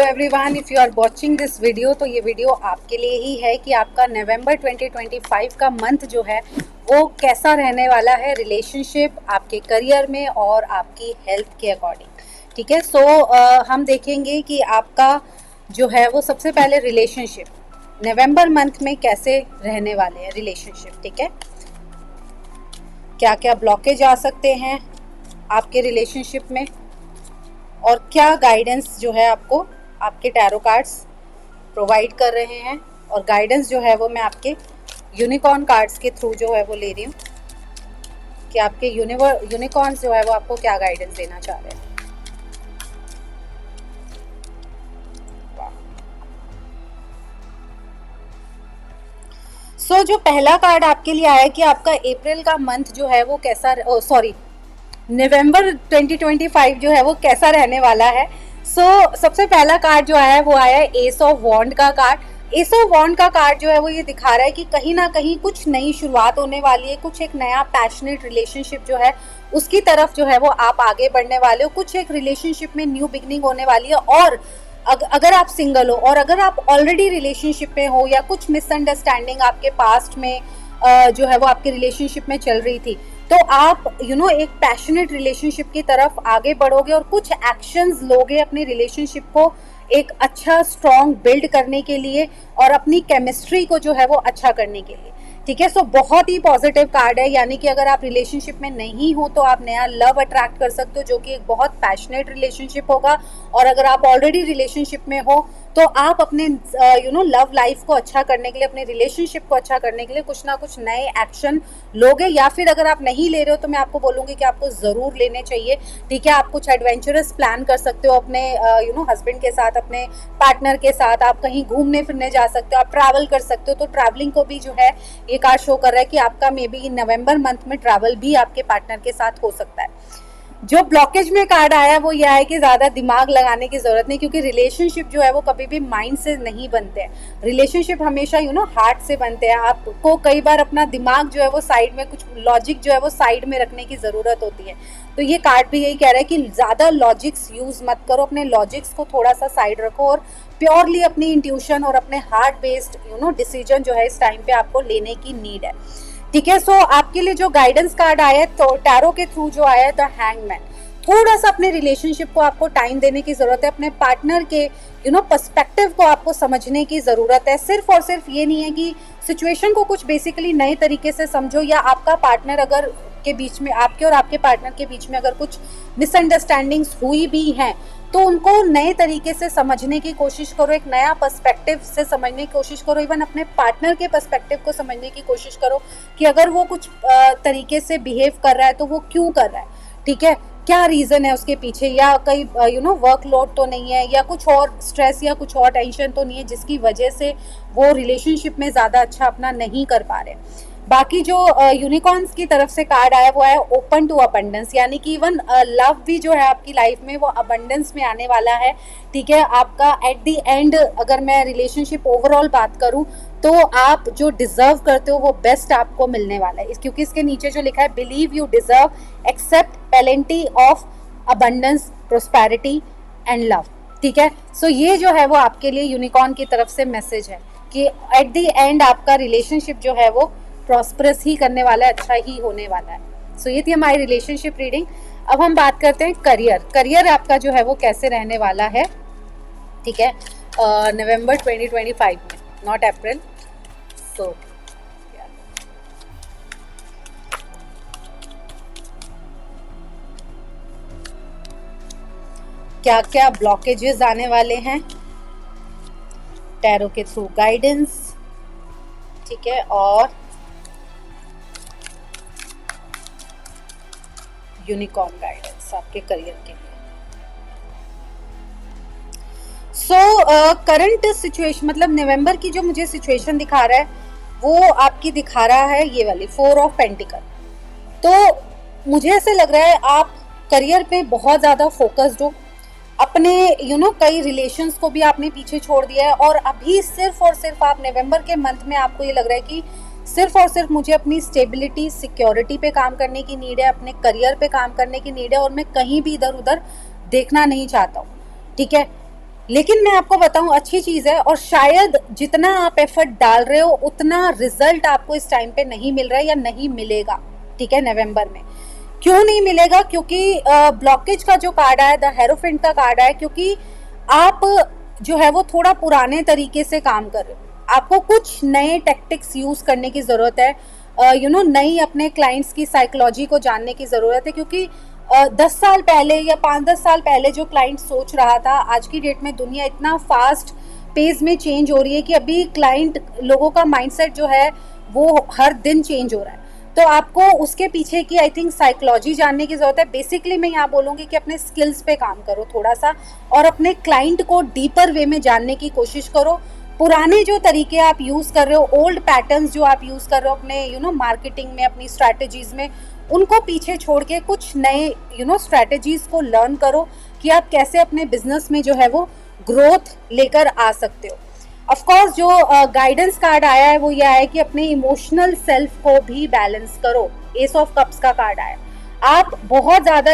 Everyone, if you are watching this video तो ये video आपके लिए ही है कि आपका नवंबर 2025 का मंथ जो है वो कैसा रहने वाला है रिलेशनशिप, आपके करियर में और आपकी हेल्थ के अकॉर्डिंग। ठीक है, सो हम देखेंगे कि आपका जो है वो सबसे पहले रिलेशनशिप नवंबर मंथ में कैसे रहने वाले हैं रिलेशनशिप। ठीक है, क्या क्या ब्लॉकेज आ सकते हैं आपके रिलेशनशिप में और क्या गाइडेंस जो है आपको आपके टैरो कार्ड्स प्रोवाइड कर रहे हैं। और गाइडेंस जो है वो मैं आपके यूनिकॉर्न कार्ड्स के थ्रू जो है वो ले रही हूँ कि आपके यूनिकॉर्न्स जो है वो आपको क्या गाइडेंस देना चाह रहे हैं। सो जो पहला कार्ड आपके लिए आया कि आपका अप्रैल का मंथ जो है वो कैसा नवंबर 2025 जो है वो कैसा रहने वाला है। सबसे पहला कार्ड जो आया है वो आया है एस ऑफ वॉन्ड का कार्ड। एस ऑफ वॉन्ड का कार्ड जो है वो ये दिखा रहा है कि कहीं ना कहीं कुछ नई शुरुआत होने वाली है, कुछ एक नया पैशनेट रिलेशनशिप जो है उसकी तरफ जो है वो आप आगे बढ़ने वाले हो। कुछ एक रिलेशनशिप में न्यू बिगनिंग होने वाली है। और अगर आप सिंगल हो और अगर आप ऑलरेडी रिलेशनशिप में हो या कुछ मिसअंडरस्टैंडिंग आपके पास्ट में जो है वो आपके रिलेशनशिप में चल रही थी, तो आप एक पैशनेट रिलेशनशिप की तरफ आगे बढ़ोगे और कुछ एक्शंस लोगे अपने रिलेशनशिप को एक अच्छा स्ट्रॉन्ग बिल्ड करने के लिए और अपनी केमिस्ट्री को जो है वो अच्छा करने के लिए। ठीक है, बहुत ही पॉजिटिव कार्ड है, यानी कि अगर आप रिलेशनशिप में नहीं हो तो आप नया लव अट्रैक्ट कर सकते हो जो कि एक बहुत पैशनेट रिलेशनशिप होगा। और अगर आप ऑलरेडी रिलेशनशिप में हो तो आप अपने लव लाइफ को अच्छा करने के लिए, अपने रिलेशनशिप को अच्छा करने के लिए कुछ ना कुछ नए एक्शन लोगे। या फिर अगर आप नहीं ले रहे हो तो मैं आपको बोलूँगी कि आपको ज़रूर लेने चाहिए। ठीक है, आप कुछ एडवेंचरस प्लान कर सकते हो अपने हस्बैंड के साथ, अपने पार्टनर के साथ। आप कहीं घूमने फिरने जा सकते हो, आप ट्रैवल कर सकते हो। तो ट्रैवलिंग को भी जो है ये कार्ड शो कर रहा है कि आपका मे बी नवंबर मंथ में ट्रैवल भी आपके पार्टनर के साथ हो सकता है। जो ब्लॉकेज में कार्ड आया वो यह है कि ज़्यादा दिमाग लगाने की ज़रूरत नहीं, क्योंकि रिलेशनशिप जो है वो कभी भी माइंड से नहीं बनते हैं। रिलेशनशिप हमेशा हार्ट से बनते हैं। आपको कई बार अपना दिमाग जो है वो साइड में, कुछ लॉजिक जो है वो साइड में रखने की ज़रूरत होती है। तो ये कार्ड भी यही कह रहा है कि ज़्यादा लॉजिक्स यूज़ मत करो, अपने लॉजिक्स को थोड़ा सा साइड रखो और प्योरली अपनी इंट्यूशन और अपने हार्ट बेस्ड डिसीजन जो है इस टाइम पे आपको लेने की नीड है। ठीक है, आपके लिए जो गाइडेंस कार्ड आया है तो टैरो के थ्रू जो आया है द हैंगमैन। थोड़ा सा अपने रिलेशनशिप को आपको टाइम देने की जरूरत है, अपने पार्टनर के पर्सपेक्टिव को आपको समझने की जरूरत है। सिर्फ और सिर्फ ये नहीं है कि सिचुएशन को कुछ बेसिकली नए तरीके से समझो, या आपका पार्टनर अगर के बीच में, आपके और आपके पार्टनर के बीच में अगर कुछ मिसअंडरस्टैंडिंग्स हुई भी हैं तो उनको नए तरीके से समझने की कोशिश करो, एक नया पर्सपेक्टिव से समझने की कोशिश करो। इवन अपने पार्टनर के पर्सपेक्टिव को समझने की कोशिश करो कि अगर वो कुछ तरीके से बिहेव कर रहा है तो वो क्यों कर रहा है। ठीक है, क्या रीज़न है उसके पीछे, या कई वर्कलोड तो नहीं है, या कुछ और स्ट्रेस या कुछ और टेंशन तो नहीं है जिसकी वजह से वो रिलेशनशिप में ज़्यादा अच्छा अपना नहीं कर पा रहे। बाकी जो यूनिकॉर्न्स की तरफ से कार्ड आया वो है ओपन टू अबंडेंस, यानी कि इवन लव भी जो है आपकी लाइफ में वो अबंडेंस में आने वाला है। ठीक है, आपका एट द एंड अगर मैं रिलेशनशिप ओवरऑल बात करूं तो आप जो डिजर्व करते हो वो बेस्ट आपको मिलने वाला है, क्योंकि इसके नीचे जो लिखा है believe you deserve accept plenty of abundance prosperity and love. ठीक है, ये जो है वो आपके लिए यूनिकॉर्न की तरफ से मैसेज है कि एट द एंड आपका रिलेशनशिप जो है वो प्रॉस्परस ही करने वाला है, अच्छा ही होने वाला है। ये थी हमारी रिलेशनशिप रीडिंग। अब हम बात करते हैं करियर आपका जो है वो कैसे रहने वाला है। ठीक है, नवंबर 2025 में, नॉट अप्रैल। क्या क्या ब्लॉकेजेस आने वाले हैं टैरो के थ्रू गाइडेंस। ठीक है, और यूनिकॉर्न गाइडेंस आपके करियर के लिए। करंट सिचुएशन, मतलब नवंबर की जो मुझे सिचुएशन दिखा रहा है वो आपकी दिखा रहा है ये वाली 4 ऑफ पेंटिकल। तो मुझे ऐसे लग रहा है आप करियर पे बहुत ज़्यादा फोकस्ड हो, अपने कई रिलेशंस को भी आपने पीछे छोड़ दिया है और अभी सिर्फ और सिर्फ आप नवंबर के मंथ में आपको ये लग रहा है कि सिर्फ और सिर्फ मुझे अपनी स्टेबिलिटी, सिक्योरिटी पे काम करने की नीड है, अपने करियर पे काम करने की नीड है और मैं कहीं भी इधर उधर देखना नहीं चाहता हूँ। ठीक है, लेकिन मैं आपको बताऊं अच्छी चीज़ है, और शायद जितना आप एफर्ट डाल रहे हो उतना रिजल्ट आपको इस टाइम पे नहीं मिल रहा है या नहीं मिलेगा, ठीक है, नवंबर में। क्यों नहीं मिलेगा? क्योंकि ब्लॉकेज का जो कार्ड आया, द हेरोफेंट का कार्ड आया, क्योंकि आप जो है वो थोड़ा पुराने तरीके से काम कर रहे हो। आपको कुछ नए टैक्टिक्स यूज़ करने की ज़रूरत है, नई अपने क्लाइंट्स की साइकोलॉजी को जानने की ज़रूरत है, क्योंकि 10 साल पहले या 5-10 साल पहले जो क्लाइंट सोच रहा था, आज की डेट में दुनिया इतना फास्ट पेस में चेंज हो रही है कि अभी क्लाइंट लोगों का माइंडसेट जो है वो हर दिन चेंज हो रहा है। तो आपको उसके पीछे की आई थिंक साइकोलॉजी जानने की ज़रूरत है। बेसिकली मैं यहाँ बोलूँगी कि अपने स्किल्स पे काम करो थोड़ा सा, और अपने क्लाइंट को डीपर वे में जानने की कोशिश करो। पुराने जो तरीके आप यूज़ कर रहे हो, ओल्ड पैटर्न्स जो आप यूज़ कर रहे हो अपने मार्केटिंग में, अपनी स्ट्रैटेजीज़ में, उनको पीछे छोड़ के कुछ नए स्ट्रैटेजीज़ को लर्न करो कि आप कैसे अपने बिजनेस में जो है वो ग्रोथ लेकर आ सकते हो। ऑफ कोर्स जो गाइडेंस कार्ड आया है वो ये है कि अपने इमोशनल सेल्फ को भी बैलेंस करो। एस ऑफ कप्स का कार्ड आया, आप बहुत ज़्यादा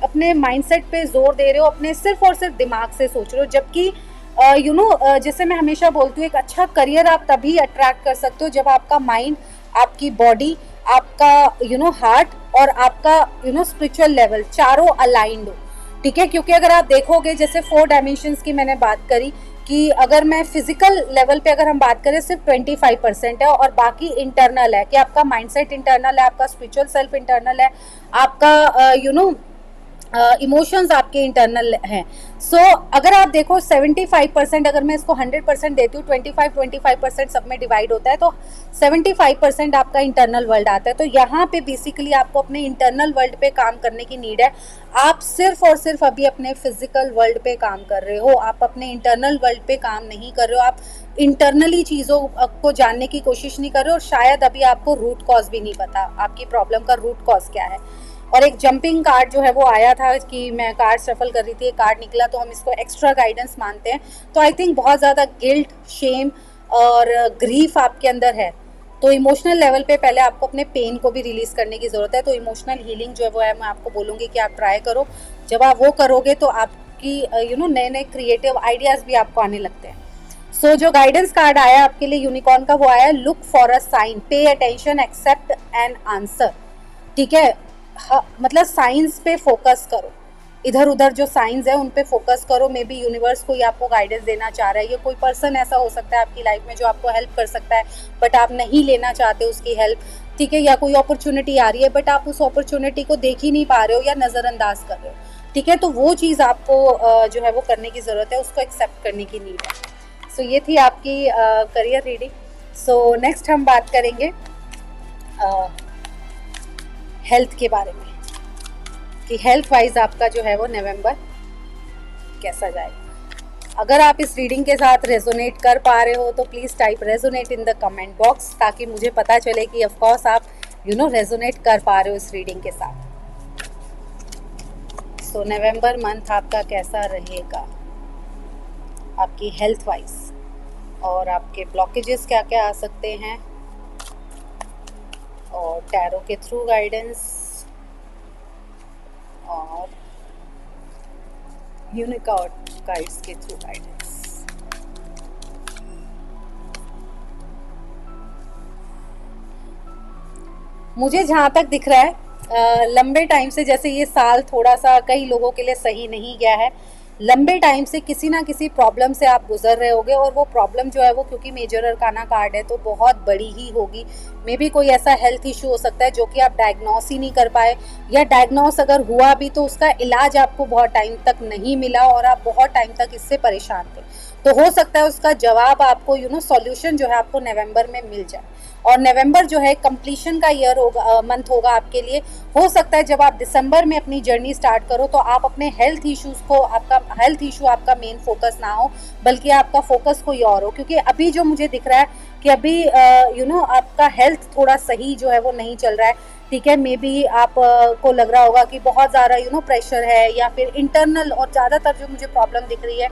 अपने माइंडसेट पे जोर दे रहे हो, अपने सिर्फ और सिर्फ दिमाग से सोच रहे हो, जबकि जैसे मैं हमेशा बोलती हूँ, एक अच्छा करियर आप तभी अट्रैक्ट कर सकते हो जब आपका माइंड, आपकी बॉडी, आपका हार्ट और आपका स्पिरिचुअल लेवल चारों अलाइंड हो, ठीक है। क्योंकि अगर आप देखोगे, जैसे 4 डायमेंशंस की मैंने बात करी, कि अगर मैं फिजिकल लेवल पे अगर हम बात करें सिर्फ 25% है, और बाकी इंटरनल है, कि आपका माइंडसेट इंटरनल है, आपका स्पिरिचुअल सेल्फ इंटरनल है, आपका इमोशंस आपके इंटरनल हैं। सो अगर आप देखो 75%, अगर मैं इसको 100% देती हूँ, 25% सब में डिवाइड होता है, तो 75% आपका इंटरनल वर्ल्ड आता है। तो यहाँ पे बेसिकली आपको अपने इंटरनल वर्ल्ड पे काम करने की नीड है। आप सिर्फ और सिर्फ अभी अपने फिजिकल वर्ल्ड पे काम कर रहे हो, आप अपने इंटरनल वर्ल्ड पे काम नहीं कर रहे हो, आप इंटरनली चीज़ों को जानने की कोशिश नहीं कर रहे हो, और शायद अभी आपको रूट कॉज भी नहीं पता, आपकी प्रॉब्लम का रूट कॉज क्या है। और एक जंपिंग कार्ड जो है वो आया था, कि मैं कार्ड सफल कर रही थी, एक कार्ड निकला, तो हम इसको एक्स्ट्रा गाइडेंस मानते हैं। तो आई थिंक बहुत ज़्यादा गिल्ट, शेम और ग्रीफ आपके अंदर है, तो इमोशनल लेवल पे पहले आपको अपने पेन को भी रिलीज़ करने की ज़रूरत है। तो इमोशनल हीलिंग जो है वो है, मैं आपको बोलूँगी कि आप ट्राई करो। जब आप वो करोगे तो आपकी नए नए क्रिएटिव आइडियाज़ भी आपको आने लगते हैं। सो जो गाइडेंस कार्ड आया आपके लिए यूनिकॉर्न का, वो आया look for a sign, pay attention, accept an answer, ठीक है। मतलब साइंस पे फोकस करो, इधर उधर जो साइंस है उन पे फोकस करो। मे बी यूनिवर्स कोई आपको गाइडेंस देना चाह रहा है, या कोई पर्सन ऐसा हो सकता है आपकी लाइफ में जो आपको हेल्प कर सकता है, बट आप नहीं लेना चाहते उसकी हेल्प, ठीक है। या कोई अपॉर्चुनिटी आ रही है बट आप उस अपॉर्चुनिटी को देख ही नहीं पा रहे हो या नज़रअंदाज कर रहे हो, ठीक है। तो वो चीज़ आपको जो है वो करने की ज़रूरत है, उसको एक्सेप्ट करने की नीड है। सो ये थी आपकी करियर रीडिंग। सो नेक्स्ट हम बात करेंगे हेल्थ के बारे में, कि हेल्थ वाइज आपका जो है वो नवंबर कैसा जाएगा। अगर आप इस रीडिंग के साथ रेजोनेट कर पा रहे हो तो please type resonate in the comment box, ताकि मुझे पता चले कि ऑफ कोर्स आप रेजोनेट कर पा रहे हो इस रीडिंग के साथ। सो नवंबर मंथ आपका कैसा रहेगा आपकी हेल्थ वाइज, और आपके ब्लॉकेजेस क्या क्या आ सकते हैं, और टैरो के थ्रू गाइडेंस, और यूनिकॉर्न गाइड्स के थ्रू गाइडेंस। मुझे जहाँ तक दिख रहा है लंबे टाइम से, जैसे ये साल थोड़ा सा कई लोगों के लिए सही नहीं गया है, लंबे टाइम से किसी ना किसी प्रॉब्लम से आप गुजर रहे होगे, और वो प्रॉब्लम जो है वो, क्योंकि मेजर अरकाना कार्ड है तो बहुत बड़ी ही होगी। मे बी कोई ऐसा हेल्थ इशू हो सकता है जो कि आप डायग्नोस ही नहीं कर पाए, या डायग्नोस अगर हुआ भी तो उसका इलाज आपको बहुत टाइम तक नहीं मिला और आप बहुत टाइम तक इससे परेशान थे। तो हो सकता है उसका जवाब आपको सॉल्यूशन जो है आपको नवंबर में मिल जाए। और नवंबर जो है कंप्लीशन का ईयर होगा, मंथ होगा आपके लिए। हो सकता है जब आप दिसंबर में अपनी जर्नी स्टार्ट करो तो आप अपने हेल्थ इश्यूज़ को, आपका हेल्थ इशू आपका मेन फोकस ना हो, बल्कि आपका फोकस कोई और हो। क्योंकि अभी जो मुझे दिख रहा है कि अभी आपका हेल्थ थोड़ा सही जो है वो नहीं चल रहा है, ठीक है। मे बी आप को लग रहा होगा कि बहुत ज़्यादा प्रेशर है, या फिर इंटरनल, और ज़्यादातर जो मुझे प्रॉब्लम दिख रही है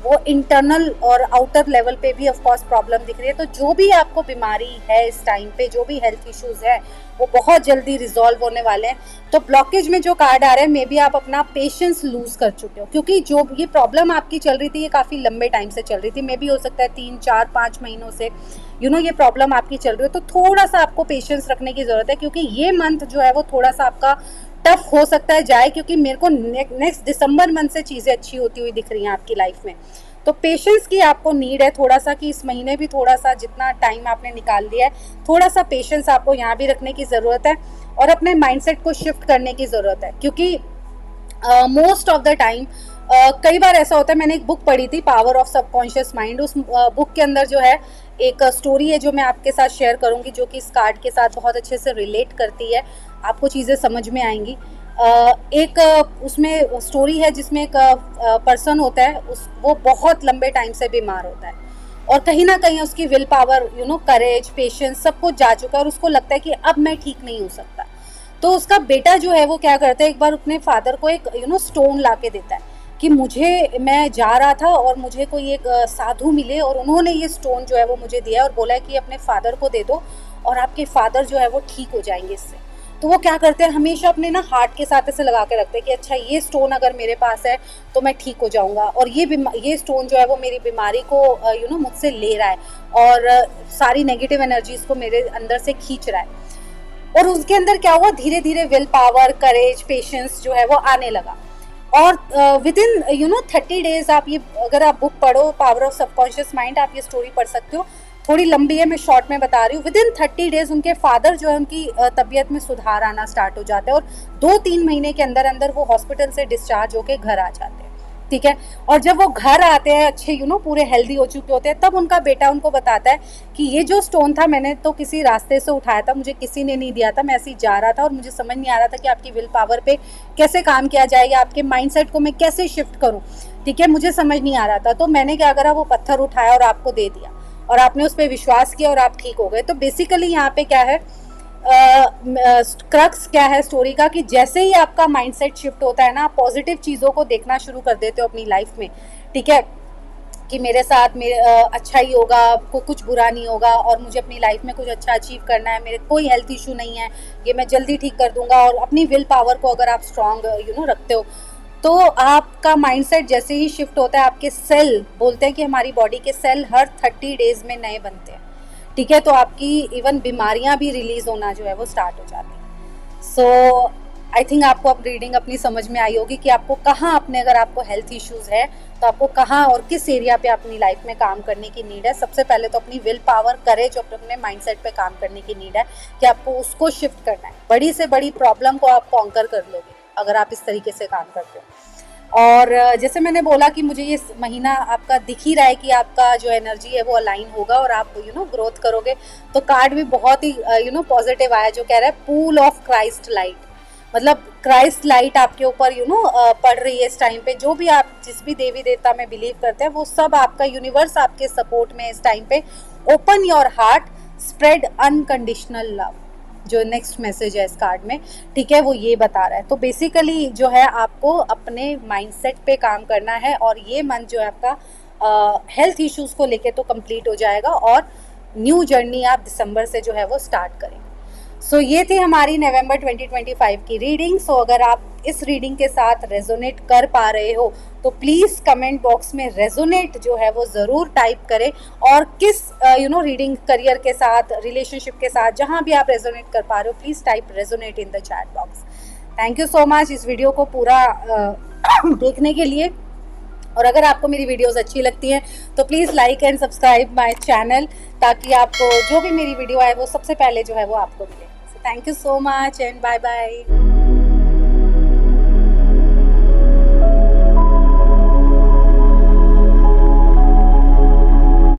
वो इंटरनल और आउटर लेवल पे भी ऑफ कोर्स प्रॉब्लम दिख रही है। तो जो भी आपको बीमारी है इस टाइम पे, जो भी हेल्थ इश्यूज़ है, वो बहुत जल्दी रिजॉल्व होने वाले हैं। तो ब्लॉकेज में जो कार्ड आ रहे हैं, मे बी आप अपना पेशेंस लूज कर चुके हो, क्योंकि जो ये प्रॉब्लम आपकी चल रही थी ये काफ़ी लंबे टाइम से चल रही थी, मे बी हो सकता है 3, 4, 5 महीनों से ये प्रॉब्लम आपकी चल रही है। तो थोड़ा सा आपको पेशेंस रखने की ज़रूरत है, क्योंकि ये मंथ जो है वो थोड़ा सा आपका टफ हो सकता है जाए, क्योंकि मेरे को नेक्स्ट दिसंबर मंथ से चीज़ें अच्छी होती हुई दिख रही हैं आपकी लाइफ में। तो पेशेंस की आपको नीड है थोड़ा सा, कि इस महीने भी थोड़ा सा जितना टाइम आपने निकाल दिया है, थोड़ा सा पेशेंस आपको यहाँ भी रखने की ज़रूरत है और अपने माइंडसेट को शिफ्ट करने की ज़रूरत है। क्योंकि मोस्ट ऑफ द टाइम कई बार ऐसा होता है, मैंने एक बुक पढ़ी थी पावर ऑफ सबकॉन्शियस माइंड, उस बुक के अंदर जो है एक स्टोरी है जो मैं आपके साथ शेयर करूंगी, जो कि इस कार्ड के साथ बहुत अच्छे से रिलेट करती है, आपको चीज़ें समझ में आएंगी। एक उसमें स्टोरी है जिसमें एक पर्सन होता है, वो बहुत लंबे टाइम से बीमार होता है और कहीं ना कहीं उसकी विल पावर, करेज, पेशेंस सब कुछ जा चुका है और उसको लगता है कि अब मैं ठीक नहीं हो सकता। तो उसका बेटा जो है वो क्या करता है, एक बार अपने फादर को एक स्टोन ला के देता है कि मैं जा रहा था और मुझे कोई एक साधु मिले और उन्होंने ये स्टोन जो है वो मुझे दिया और बोला है कि अपने फादर को दे दो और आपके फादर जो है वो ठीक हो जाएंगे इससे। तो वो क्या करते हैं, हमेशा अपने हार्ट के साथ ऐसे लगा के रखते हैं कि अच्छा ये स्टोन अगर मेरे पास है तो मैं ठीक हो जाऊंगा, और ये स्टोन जो है वो मेरी बीमारी को मुझसे ले रहा है और सारी नेगेटिव एनर्जीज को मेरे अंदर से खींच रहा है। और उसके अंदर क्या हुआ, धीरे धीरे विल पावर, करेज, पेशेंस जो है वो आने लगा। और विद इन 30 डेज आप ये, अगर आप बुक पढ़ो पावर ऑफ सबकॉन्शियस माइंड, आप ये स्टोरी पढ़ सकते हो, थोड़ी लंबी है, मैं शॉर्ट में बता रही हूँ। विद इन 30 डेज उनके फादर जो है उनकी तबीयत में सुधार आना स्टार्ट हो जाता है और 2-3 महीने के अंदर अंदर वो हॉस्पिटल से डिस्चार्ज होके घर आ जाते हैं। ठीक है, और जब वो घर आते हैं अच्छे पूरे हेल्दी हो चुके होते हैं, तब उनका बेटा उनको बताता है कि ये जो स्टोन था मैंने तो किसी रास्ते से उठाया था, मुझे किसी ने नहीं दिया था, मैं ऐसे ही जा रहा था और मुझे समझ नहीं आ रहा था कि आपकी विल पावर पे कैसे काम किया जाए या आपके माइंडसेट को मैं कैसे शिफ्ट करूँ। ठीक है, मुझे समझ नहीं आ रहा था, तो मैंने क्या करा, वो पत्थर उठाया और आपको दे दिया और आपने उस पर विश्वास किया और आप ठीक हो गए। तो बेसिकली यहाँ पे क्या है, क्रक्स क्या है स्टोरी का, कि जैसे ही आपका माइंडसेट शिफ्ट होता है ना, आप पॉजिटिव चीज़ों को देखना शुरू कर देते हो अपनी लाइफ में। ठीक है, कि मेरे साथ अच्छा ही होगा, कुछ बुरा नहीं होगा और मुझे अपनी लाइफ में कुछ अच्छा अचीव करना है, मेरे कोई हेल्थ इशू नहीं है, ये मैं जल्दी ठीक कर दूंगा। और अपनी विल पावर को अगर आप स्ट्रांग रखते हो, तो आपका माइंडसेट जैसे ही शिफ्ट होता है, आपके सेल, बोलते हैं कि हमारी बॉडी के सेल हर 30 डेज में नए बनते हैं। ठीक है, तो आपकी इवन बीमारियां भी रिलीज होना जो है वो स्टार्ट हो जाती है। सो आई थिंक आपको अब रीडिंग अपनी समझ में आई होगी कि आपको कहाँ अपने, अगर आपको हेल्थ इश्यूज है तो आपको कहाँ और किस एरिया पे अपनी लाइफ में काम करने की नीड है। सबसे पहले तो अपनी विल पावर, करेज और अपने माइंडसेट पे काम करने की नीड है कि आपको उसको शिफ्ट करना है। बड़ी से बड़ी प्रॉब्लम को आप कॉन्कर कर लोगे अगर आप इस तरीके से काम करते हो। और जैसे मैंने बोला कि मुझे ये महीना आपका दिख ही रहा है कि आपका जो एनर्जी है वो अलाइन होगा और आप ग्रोथ करोगे। तो कार्ड भी बहुत ही पॉजिटिव आया, जो कह रहा है पूल ऑफ क्राइस्ट लाइट, मतलब क्राइस्ट लाइट आपके ऊपर पड़ रही है इस टाइम पे। जो भी आप जिस भी देवी देवता में बिलीव करते हैं, वो सब आपका यूनिवर्स आपके सपोर्ट में इस टाइम पे। Open your heart, spread unconditional love, जो नेक्स्ट मैसेज है इस कार्ड में, ठीक है, वो ये बता रहा है। तो बेसिकली जो है आपको अपने माइंडसेट पे काम करना है और ये मंथ जो है आपका हेल्थ इश्यूज को लेके तो कंप्लीट हो जाएगा और न्यू जर्नी आप दिसंबर से जो है वो स्टार्ट करेंगे। सो ये थी हमारी नवंबर 2025 की रीडिंग। सो अगर आप इस रीडिंग के साथ रेजोनेट कर पा रहे हो तो प्लीज़ कमेंट बॉक्स में रेजोनेट जो है वो ज़रूर टाइप करें, और किस रीडिंग, करियर के साथ, रिलेशनशिप के साथ, जहाँ भी आप रेजोनेट कर पा रहे हो, please type resonate in the chat box. Thank you so much इस वीडियो को पूरा देखने के लिए। और अगर आपको मेरी वीडियोस अच्छी लगती हैं तो please like and subscribe my channel, ताकि आपको जो भी मेरी वीडियो है वो सबसे पहले जो है वो आपको मिले। So thank you so much and bye bye.